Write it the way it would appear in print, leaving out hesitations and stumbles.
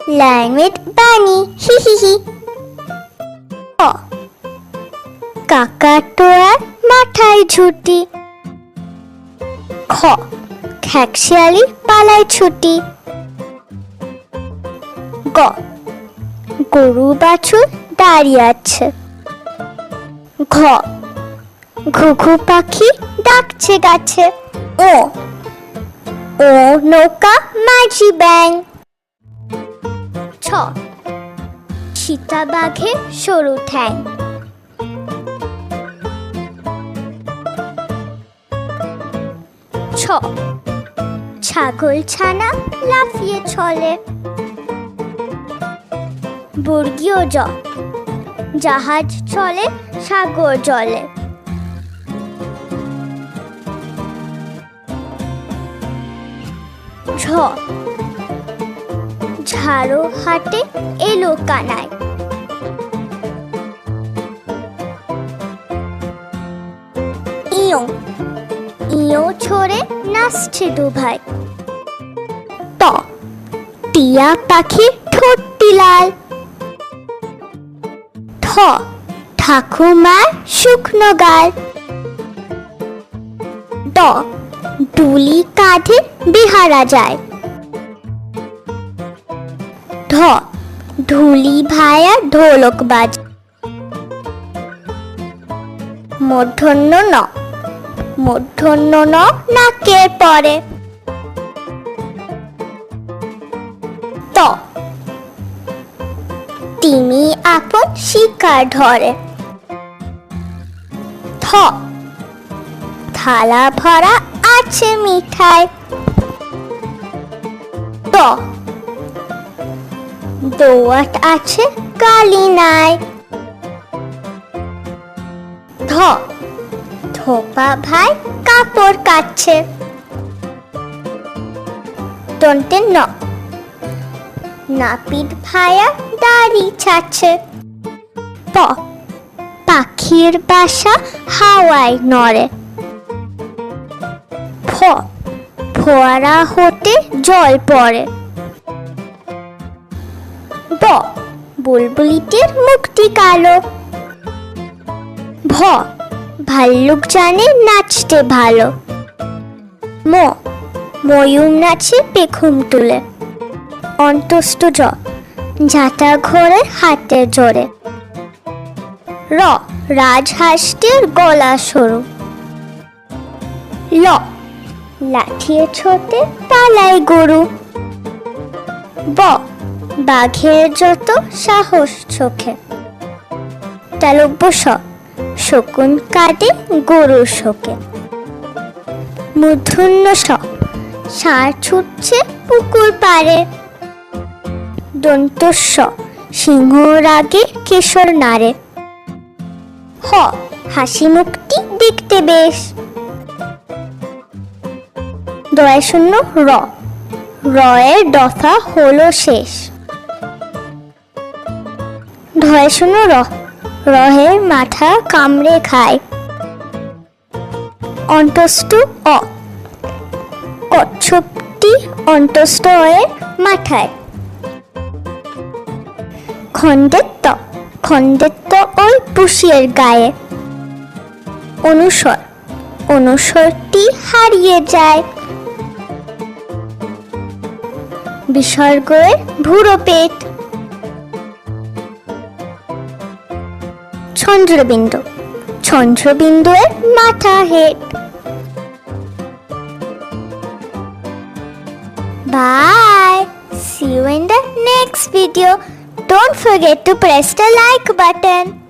lion with bunny, হি হি হি। ক, কাকাতুয়ার মাথায় ঝুঁটি। খ, খেকশিয়ালি পালায় ছুটি। গ, গরু বাছুর দাঁড়িয়ে আছে। ঘ, ঘুঘু পাখি ডাকছে গাছে। ও, ও নৌকা মাঝি ব্যাং। ছ, চিতা বাঘের সরু ঠ্যাং। ছ, ছাগল ছানা লাফিয়ে চলে। বর্গীয় জ, জাহাজ চলে সাগর জলে। ঝ, ঝাড়ু হাটে এলো কানায়। ইয়ো, ইয়ো ছড়ে নাচছে দুভাই। ত, টিয়া পাখির ঠোঁটটি লাল। ঠ, ঠাকুমার শুকনো গাল। ড, ডুলি কাঁধে বিহারা যায়। ঢ, ঢুলি ভায়া ঢোলক বাজ। মূর্ধন্য ন, মূর্ধন্য ন নাকের পরে। ত, তিমি আপন শিকার ধরে। থ, থালা ভরা আছে মিঠাই। দ, দোয়াত আছে কালি নাই। ধ, ধোপা ভাই কাপড় কাচ্ছে। দন্তে ন, নাপিত ভায়া দাড়ি ছাড়ছে। প, পাখির বাসা হাওয়ায় নড়ে। ফ, ফোয়ারা হতে জল পড়ে। ব, বুলবুলিটির মুখটি কালো। ভ, ভাল্লুক জানে নাচতে ভালো। ম, ময়ূর নাচে পেখম তুলে। অন্তস্থ জ, ঝাঁটা ঘোরে হাতে জোরে। র, রাজহাঁসটির গলা সরু। ল, লাঠিয়ে ছোটে পালায় গরু। ব, বাঘের যত সাহস চোখে। তালব্য স, শকুন কাঁদে গরুর শোকে। মূর্ধন্য ষ, ষাঁড় ছুটছে পুকুর পাড়ে। দন্ত স, সিংহ রাগে কেশর নাড়ে। হ, হাসি মুখটি দেখতে বেশ। দয় শূন্য র, রয়ের দফা হলো শেষ। ঢয় শূন্য র, রহের মাথা কামড়ে খায়। অন্তস্থ অ, কচ্ছপটি অন্তস্থ এর মাথায়। খন্ডেত্ব, খন্ডেত্ব ওই পুষিয়ের গায়ে। অনুস্বর, অনুস্বরটি হারিয়ে যায়। বিসর্গের ভুরো পেট। চন্দ্রবিন্দু, চন্দ্রবিন্দু এর মাথা head. Bye. See you in the next video. Don't forget to press the like button.